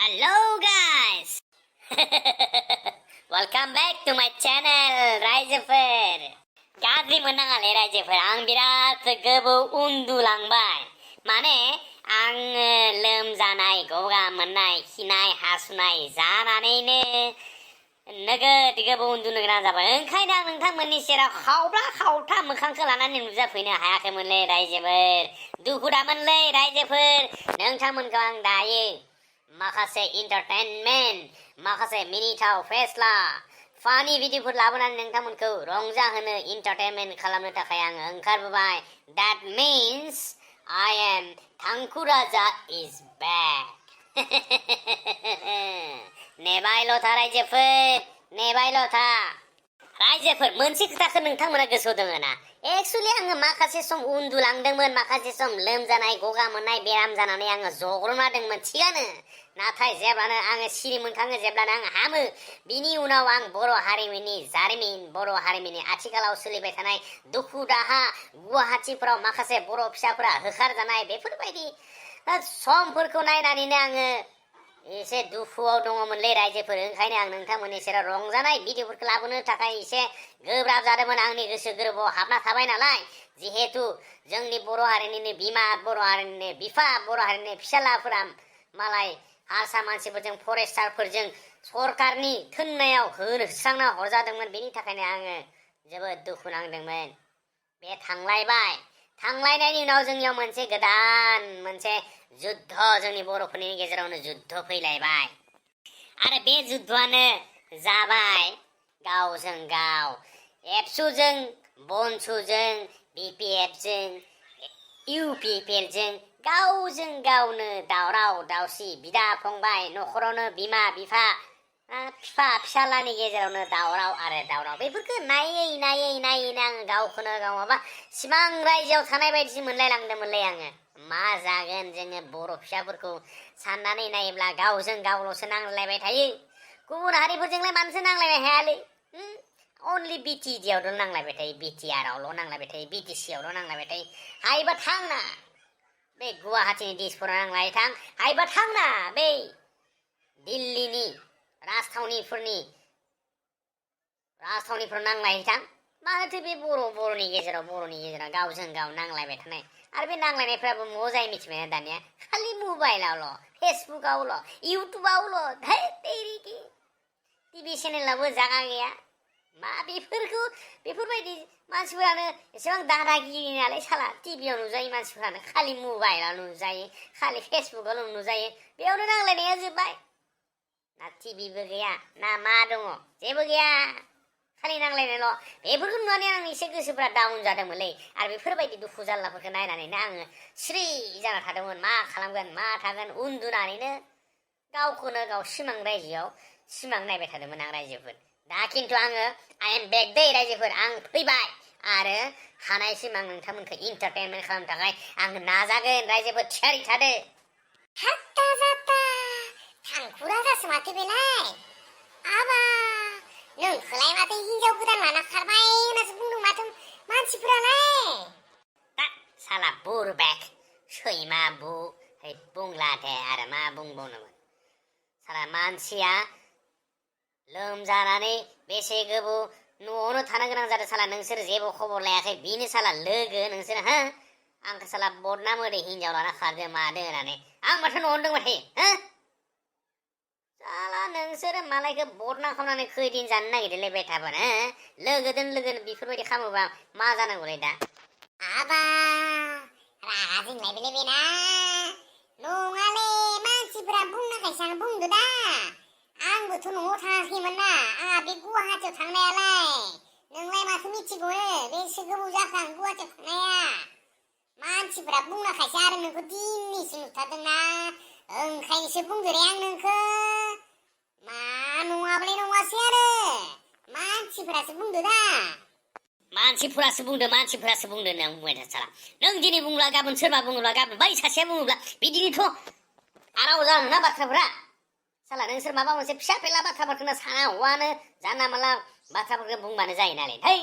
Hello guys. Welcome back to my channel रायजोफोर गाज्रि मोननाङालै रायजोफोर आं बिराद गोबाव उन्दुलांबाय माने आङो लोमजानाय गगा मोननाय खिनाय हासुनाय जानानैनो नोगोद गोबाव उन्दुनो गोनां जाबाय ओंखायनो आं नोंथांमोननि सेराव खावब्ला खावथा मोखांखौ लानानै नुजाफैनो हायाखैमोनलै रायजोफोर दुखु दामोनलै रायजोफोर नोंथांमोनखौ आं दायो माखासे एन्टारटेनमेन्ट माखासे मिनिथाव फेस्ला फानि भिडिअफोर लाबोनानै नोंथांमोनखौ रंजाहोनो एन्टारटेनमेन्ट खालामनो थाखाय आङो ओंखारबोबाय that means I am थांखु राजा is back नेबायल' था रायजोफोर नेबायल' था रायजोफोर मोनसे खोथाखौ नोंथांमोना गोसोआव दङ ना एक्चुअली आङो माखासे सम उन्दुलांदोंमोन माखासे सम लोमजानाय गगा मोननाय बेराम जानानै आङो जग्रना दंमोन थिगानो नाथाय जेब्लानो आङो सिरि मोनखाङो जेब्लानो आं हामो बिनि उनाव आं बर' हारिमुनि जारिमिन बर' हारिमुनि आथिखालाव सोलिबाय थानाय दुखु दाहा गुवाहाटिफोराव माखासे बर' फिसाफोरा होखारजानाय बेफोरबायदि समफोरखौ नायनानैनो आङो एसे दुखुआव दङमोनलै रायजोफोर ओंखायनो आं नोंथांमोननि सेराव रंजानाय भिडिअफोरखौ लाबोनो थाखाय एसे गोब्राब जादोंमोन आंनि गोसो गोरबोआव हाबना थाबाय नालाय जिहेतु जोंनि बर' हारिनिनो बिमा बर' हारिनिनो बिफा बर' हारिनि फिसालाफोरा मालाय हारसा मानसिफोरजों फरेस्टारफोरजों सरकारनि थोननायाव होस्रांना हरजादोंमोन बेनि थाखायनो आङो जोबोद दुखु नांदोंमोन बे थांलायबाय थांलायनायनि उनाव जोंनियाव मोनसे गोदान मोनसे जुद्ध जोंनि बर'फोरनि गेजेरावनो जुद्ध फैलायबाय आरो बे जुद्धआनो जाबाय गावजों गाव एबसुजों बनसुजों बिपिएफजों इउपिपिएलजों गावजों गावनो दावराव दावसि बिदा फंबाय न'खरावनो बिमा बिफा फिफा फिसालानि गेजेरावनो दावराव आरो दावराव बेफोरखौ नायै नायैनो आङो गावखौनो गाव माबा सिमां रायजोआव थानाय बायदिसो मोनलायलांदोंमोनलै आङो मा जागोन जोङो बर' फिसाफोरखौ साननानै नायोब्ला गावजों गावल'सो नांलायबाय थायो गुबुन हारिफोरजोंलाय मानोसो नांलायबाय हायालै अनलि बिटिडिआवल' नांलायबाय थायो बिटिआरआवल' नांलायबाय थायो बिटिसिआवल' नांलायबाय थायो हायोबा थांना बे गुवाहाटीनि दिसपुराव नांलाय थां हायोबा थांना बे दिल्लीनि राजथावनिफोराव नांलाय थां मानोथो बे बर'नि गेजेराव गावजों गाव नांलायबाय थानाय आरो बे नांलायनायफ्राबो म'आव जायो मिथिबाय दानिया खालि मबाइलावल' फेसबुकआवल' इउटुबावल' टिभि चेनेलावबो जागा गैया मा बेफोरबायदि मानसिफोरानो एसेबां दादागिरि नालाय साला टिभियाव नुजायो मानसिफोरानो खालि मबाइलाव नुजायो खालि फेसबुकआवल' नुजायो बेयावनो नांलायनाया जोब्बाय ना टिभिबो गैया ना मा दङ जेबो गैया खालि नांलायनायल' बेफोरखौ नुनानै आं एसे गोसोफ्रा डाउन जादोंमोनलै आरो बेफोरबायदि दुखु जारलाफोरखौ नायनानैनो आङो स्रि जाना थादोंमोन मा खालामगोन मा थागोन उन्दुनानैनो गावखौनो गाव सिमां रायजोआव सिमां नायबाय थादोंमोन आं रायजोफोर दा खिन्थु आङो आइ एम बेक दै रायजोफोर आं फैबाय आरो हानायसिम आं नोंथांमोनखौ एन्टारटेनमेन्ट खालामनो थाखाय आं नाजागोन रायजोफोर थियारि थादो हात्ता जात्ता थांखु राजासो माथो बेलाय आबा नोंखौलाय माथो हिनजाव गोदान लाना खारबाय होननासो बुंदों माथो मानसिफोरालाय दा साला बुरबेक सैमा बुंला दे आरो मा बुंबावनोमोन साला मानसिया लोमजानानै बेसे गोबाव न'आवनो थानो गोनां जादों साला नोंसोर जेबो खबर लायाखै बिनो साला लोगो नोंसोर हो आंखौ साला बदनाम होदो हिनजाव लाना खारदो मादो होननानै आं माथो न'आवनो दंबाय थायो हो साला नोंसोरो मालायखौ बदनाम खालामनानै खैदिन जानो नागिरदोंलै बे थाबोन हो लोगोदों बेफोरबायदि खालामोबा मा जानांगौलै दा आबा रागा जोंलायबायलै बेना नङालै मानसिफोरा बुंनायखायसो आं बुंदो दा आंबोथ' न'आव थाङाखैमोन ना आंहा बे गुवाहाटीयाव थांनायालाय नोंलाय माथो मिथिगौनो बेसे गोबाव जाखो आं गुवाहाटीयाव थांनाया मानसिफोरा बुंनायखायसो आरो नोंखौ दिनैसो नुथारदोंना ओंखायनोसो बुंदो रे आं नोंखौ मा नङाब्लाय नङासै आरो मानसिफोरासो बुंदो दा मानसिफोरासो बुंदो नों बुंबाय था साला नों दिनै बुंब्ला गाबोन सोरबा बुङोब्ला गाबोन बै सासेया बुङोब्ला बिदिनोथ' आराव जागोन ना बाथ्राफोरा साला नोंसोर माबा मोनसे फिसा फेला बाथ्राफोरखौनो साना हौवानो जानला मानला बाथ्राफोरखौ बुंबानो जायो नालाय है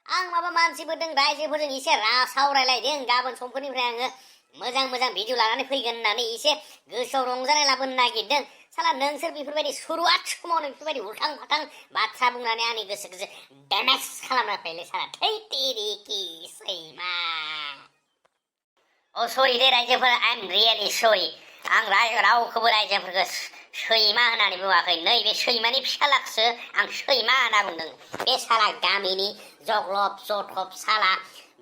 आं माबा मानसिफोरजों रायजोफोरजों एसे सावरायलायदों गाबोन समफोरनिफ्राय आङो मोजां भिडिअ लानानै फैगोन होननानै एसे गोसोआव रंजानाय लाबोनो नागिरदों साला नोंसोर बेफोरबायदि सुरुवात समावनो बेफोरबायदि उल्थां फाथां बाथ्रा बुंनानै आंनि गोसोखौ डेमेज खालामना फैले साला थै तेरिकी सैमा अ सरि दे रायजोफोर आइ एम रियेलि सरि आं रावखौबो रायजोफोरखौ सैमा होननानै बुङाखै नैबे सैमानि फिसालाखौसो आं सैमा होनना बुंदों बे साला गामिनि जग्लब जथब साला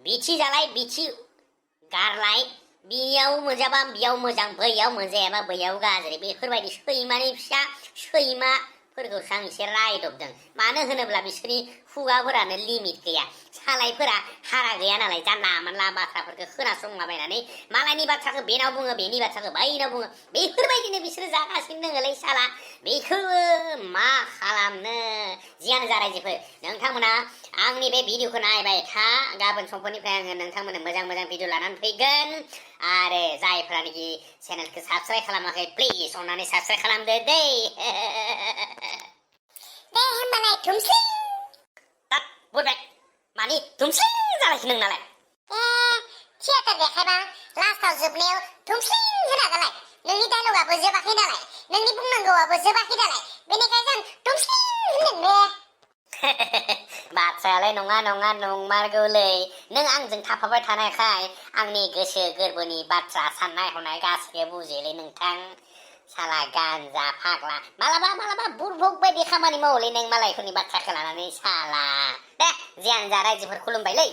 बिथि जालाय बिथि गारलाय बियाव मोजाबा बियाव मोजां बैयाव मोनजायाबा बैयाव गाज्रि बेफोरबायदि सैमानि फिसा सैमाफोरखौसो आं एसे रायदबदों मानो होनोब्ला बिसोरनि खुगाफोरानो लिमिट गैया सालायफोरा हारा गैया नालाय जानला मानला बाथ्राफोरखौ खोनासंलाबायनानै मालायनि बाथ्राखौ बेनाव बुङो बेनि बाथ्राखौ बैनाव बुङो बेफोरबायदिनो बिसोरो जागासिनो दोङोलै साला बेखौबो मा खालामनो जियानो जा रायजोफोर नोंथांमोना आंनि बे भिडिअखौ नायबाय था गाबोन समफोरनिफ्राय आङो नोंथांमोननो मोजां मोजां भिडिअ लानानै फैगोन आरो जायफ्रानोखि चेनेलखौ साबस्क्राइब खालामाखै प्लिज अननानै साबस्क्राइब खालामदो दै दे होमबालाय थुमस्लिं दा बुंबाय मानि थुमस्लिं जालायसै नोंनालाय थियाटार देखायबा लास्टाव जोबनायाव थुमस्लिं होनागालाय नोंनि डायलगाबो जोबाखै नालाय नोंनि बुंनांगौआबो जोबाखै नालाय बेनिखायनो जों थुमस्लिं होनदों बे बाथ्रायालाय नङा नङा नंमारगौलै नों आंजों थाफाबाय थानायखाय आंनि गोसो गोरबोनि बाथ्रा साननाय हनाय गासैबो बुजियोलै नोंथां साला गान्जा फाग्ला मालाबा बुरबक बायदि खामानि मावोलै नों मालायफोरनि बाथ्राखौ लानानै साला दे जियानो जा रायजोफोर खुलुमबायलै